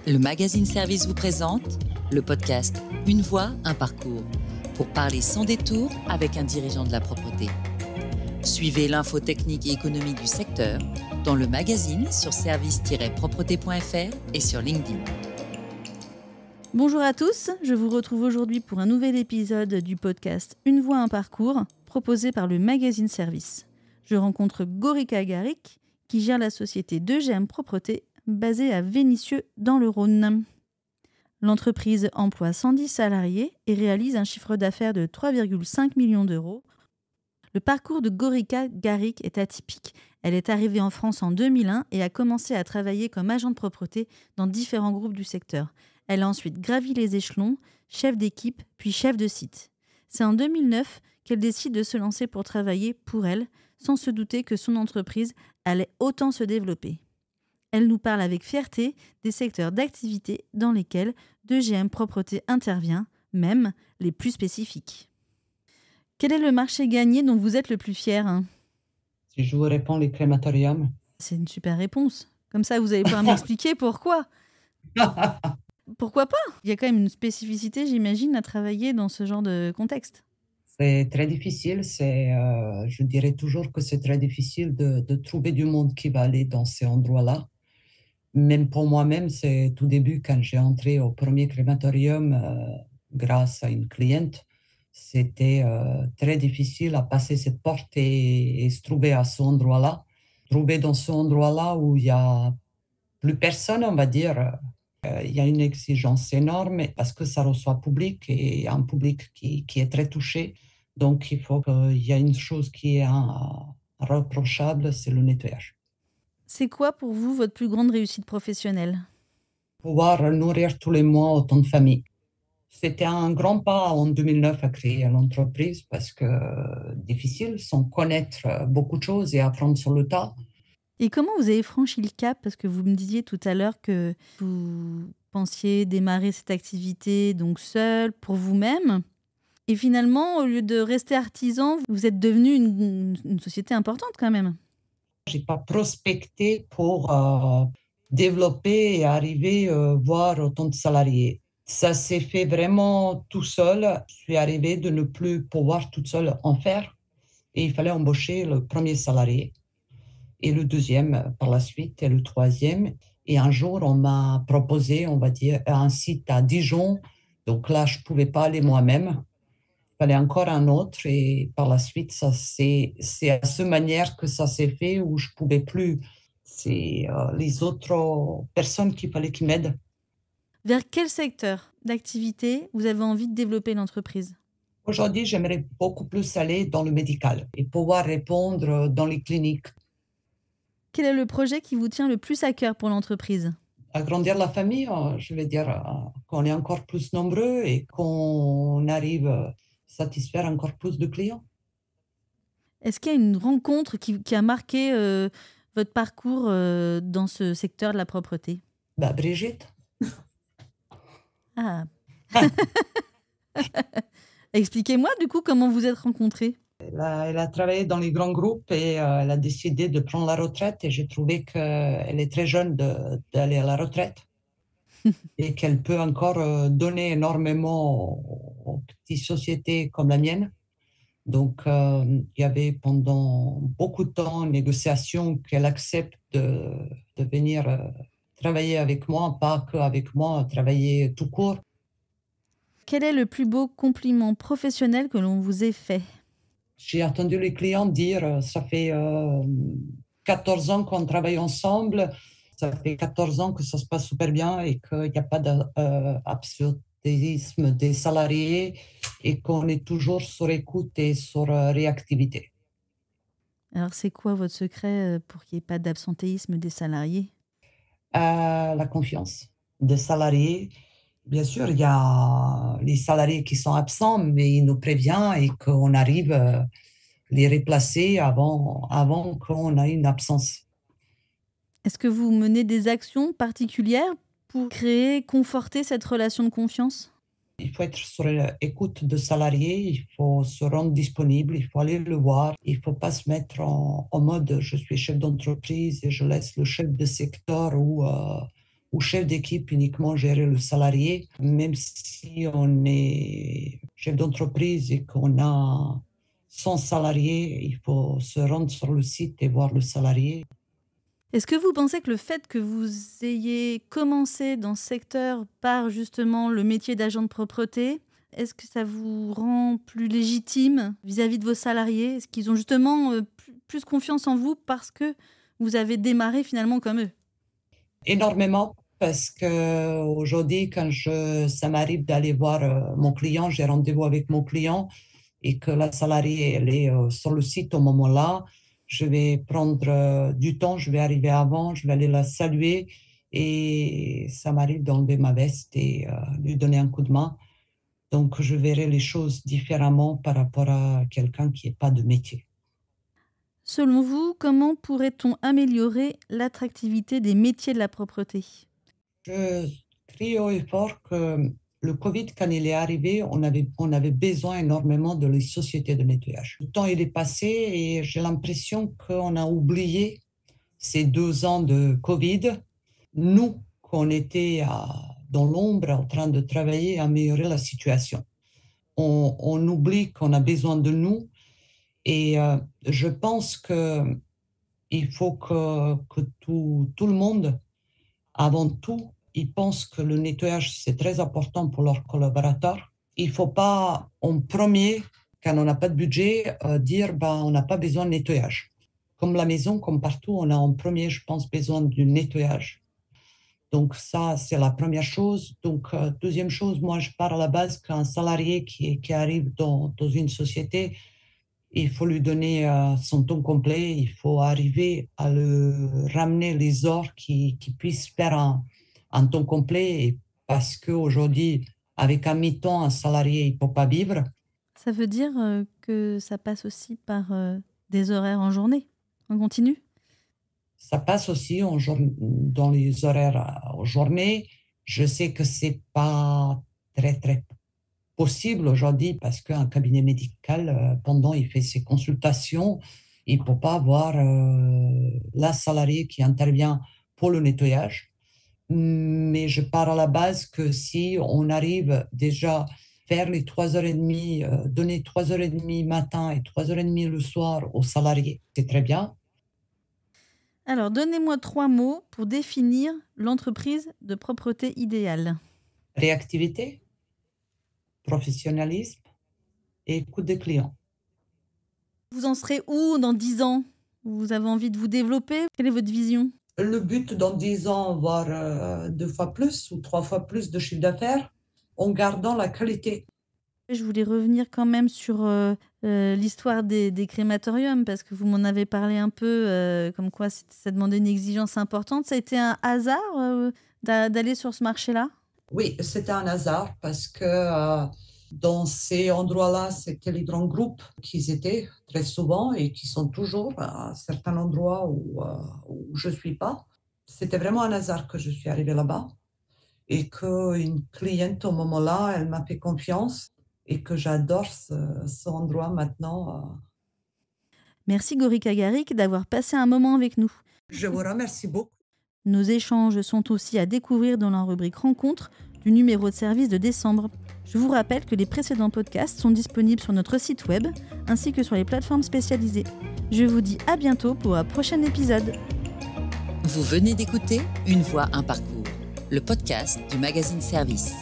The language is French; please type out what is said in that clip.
Le magazine Service vous présente le podcast Une voix, un parcours pour parler sans détour avec un dirigeant de la propreté. Suivez l'info technique et économique du secteur dans le magazine sur service-propreté.fr et sur LinkedIn. Bonjour à tous, je vous retrouve aujourd'hui pour un nouvel épisode du podcast Une voix, un parcours proposé par le magazine Service. Je rencontre Gorica Garrick qui gère la société 2GM Propreté basée à Vénissieux dans le Rhône. L'entreprise emploie 110 salariés et réalise un chiffre d'affaires de 3,5 millions d'euros. Le parcours de Gorica Garrick est atypique. Elle est arrivée en France en 2001 et a commencé à travailler comme agent de propreté dans différents groupes du secteur. Elle a ensuite gravi les échelons, chef d'équipe puis chef de site. C'est en 2009 qu'elle décide de se lancer pour travailler pour elle, sans se douter que son entreprise allait autant se développer. Elle nous parle avec fierté des secteurs d'activité dans lesquels 2GM Propreté intervient, même les plus spécifiques. Quel est le marché gagné dont vous êtes le plus fier ? Si je vous réponds, les crématoriums. C'est une super réponse. Comme ça, vous allez pouvoir m'expliquer pourquoi. Pourquoi pas ? Il y a quand même une spécificité, j'imagine, à travailler dans ce genre de contexte. C'est très difficile. Je dirais toujours que c'est très difficile de trouver du monde qui va aller dans ces endroits-là. Même pour moi-même, c'est tout début, quand j'ai entré au premier crématorium grâce à une cliente, c'était très difficile à passer cette porte et se trouver à ce endroit-là. Trouver dans ce endroit-là où il n'y a plus personne, on va dire. Il y a une exigence énorme parce que ça reçoit public et un public qui est très touché. Donc, il faut qu'il y ait une chose qui est irréprochable, c'est le nettoyage. C'est quoi pour vous votre plus grande réussite professionnelle ? Pouvoir nourrir tous les mois autant de familles. C'était un grand pas en 2009 à créer l'entreprise parce que difficile, sans connaître beaucoup de choses et apprendre sur le tas. Et comment vous avez franchi le cap ? Parce que vous me disiez tout à l'heure que vous pensiez démarrer cette activité donc seul, pour vous-même. Et finalement, au lieu de rester artisan, vous êtes devenu une société importante quand même. Je n'ai pas prospecté pour développer et arriver à voir autant de salariés. Ça s'est fait vraiment tout seul. Je suis arrivée de ne plus pouvoir toute seule en faire. Et il fallait embaucher le premier salarié et le deuxième par la suite et le troisième. Et un jour, on m'a proposé, on va dire, un site à Dijon. Donc là, je ne pouvais pas aller moi-même. Il fallait encore un autre et par la suite, c'est à cette manière que ça s'est fait où je ne pouvais plus. C'est les autres personnes qu'il fallait qui m'aident. Vers quel secteur d'activité vous avez envie de développer l'entreprise ? Aujourd'hui, j'aimerais beaucoup plus aller dans le médical et pouvoir répondre dans les cliniques. Quel est le projet qui vous tient le plus à cœur pour l'entreprise ? Agrandir la famille, je veux dire qu'on est encore plus nombreux et qu'on arrive à satisfaire encore plus de clients. Est-ce qu'il y a une rencontre qui a marqué votre parcours dans ce secteur de la propreté ? Brigitte. Ah. Expliquez-moi du coup comment vous êtes rencontrés. Elle a travaillé dans les grands groupes et elle a décidé de prendre la retraite et j'ai trouvé qu'elle est très jeune d'aller à la retraite et qu'elle peut encore donner énormément aux petites sociétés comme la mienne. Donc, il y avait pendant beaucoup de temps une négociation qu'elle accepte de venir travailler avec moi, pas qu'avec moi, travailler tout court. Quel est le plus beau compliment professionnel que l'on vous ait fait ? J'ai entendu les clients dire ça fait 14 ans qu'on travaille ensemble, ça fait 14 ans que ça se passe super bien et qu'il n'y a pas d'absentéisme des salariés et qu'on est toujours sur écoute et sur réactivité. Alors, c'est quoi votre secret pour qu'il n'y ait pas d'absentéisme des salariés ? La confiance des salariés. Bien sûr, il y a les salariés qui sont absents, mais ils nous préviennent et qu'on arrive à les remplacer avant qu'on ait une absence. Est-ce que vous menez des actions particulières pour conforter cette relation de confiance ? Il faut être sur l'écoute de salariés, il faut se rendre disponible, il faut aller le voir. Il ne faut pas se mettre en mode « je suis chef d'entreprise et je laisse le chef de secteur ou ou chef d'équipe uniquement gérer le salarié, même si on est chef d'entreprise et qu'on a 100 salariés, il faut se rendre sur le site et voir le salarié. Est-ce que vous pensez que le fait que vous ayez commencé dans ce secteur par justement le métier d'agent de propreté, est-ce que ça vous rend plus légitime vis-à-vis de vos salariés? Est-ce qu'ils ont justement plus confiance en vous parce que vous avez démarré finalement comme eux? Énormément, parce qu'aujourd'hui, quand ça m'arrive d'aller voir mon client, j'ai rendez-vous avec mon client et que la salariée elle est sur le site au moment-là, je vais prendre du temps, je vais arriver avant, je vais aller la saluer et ça m'arrive d'enlever ma veste et lui donner un coup de main. Donc, je verrai les choses différemment par rapport à quelqu'un qui n'est pas de métier. Selon vous, comment pourrait-on améliorer l'attractivité des métiers de la propreté? Je crie haut et fort que le Covid, quand il est arrivé, on avait besoin énormément de les sociétés de nettoyage. Le temps, il est passé et j'ai l'impression qu'on a oublié ces 2 ans de Covid. Nous, qu'on était dans l'ombre en train de travailler et améliorer la situation. On oublie qu'on a besoin de nous et je pense qu'il faut que tout le monde, avant tout, ils pensent que le nettoyage, c'est très important pour leurs collaborateurs. Il ne faut pas, en premier, quand on n'a pas de budget, dire on n'a pas besoin de nettoyage. Comme la maison, comme partout, on a en premier, je pense, besoin du nettoyage. Donc ça, c'est la première chose. Donc, deuxième chose, moi, je pars à la base qu'un salarié qui arrive dans une société, il faut lui donner son temps complet. Il faut arriver à le ramener les heures qui puisse faire un temps complet. Parce qu'aujourd'hui, avec un mi-temps, un salarié, il ne peut pas vivre. Ça veut dire que ça passe aussi par des horaires en journée, en continu? Ça passe aussi dans les horaires en journée. Je sais que ce n'est pas très, très possible aujourd'hui parce qu'un cabinet médical, pendant il fait ses consultations, il ne peut pas avoir la salariée qui intervient pour le nettoyage. Mais je pars à la base que si on arrive déjà à faire les 3h30, donner 3h30 matin et 3h30 le soir aux salariés, c'est très bien. Alors, donnez-moi 3 mots pour définir l'entreprise de propreté idéale. Réactivité, professionnalisme et écoute des clients. Vous en serez où dans 10 ans? Vous avez envie de vous développer? Quelle est votre vision? Le but dans 10 ans, avoir 2 fois plus ou 3 fois plus de chiffre d'affaires en gardant la qualité. Je voulais revenir quand même sur l'histoire des crématoriums parce que vous m'en avez parlé un peu, comme quoi ça demandait une exigence importante. Ça a été un hasard d'aller sur ce marché-là? Oui, c'était un hasard parce que dans ces endroits-là, c'était les grands groupes qui étaient très souvent et qui sont toujours à certains endroits où je ne suis pas. C'était vraiment un hasard que je suis arrivée là-bas et qu'une cliente au moment-là, elle m'a fait confiance. Et que j'adore cet endroit maintenant. Merci Gorika Garik d'avoir passé un moment avec nous. Je vous remercie beaucoup. Nos échanges sont aussi à découvrir dans la rubrique Rencontre du numéro de service de décembre. Je vous rappelle que les précédents podcasts sont disponibles sur notre site web ainsi que sur les plateformes spécialisées. Je vous dis à bientôt pour un prochain épisode. Vous venez d'écouter Une voix, un parcours, le podcast du magazine Service.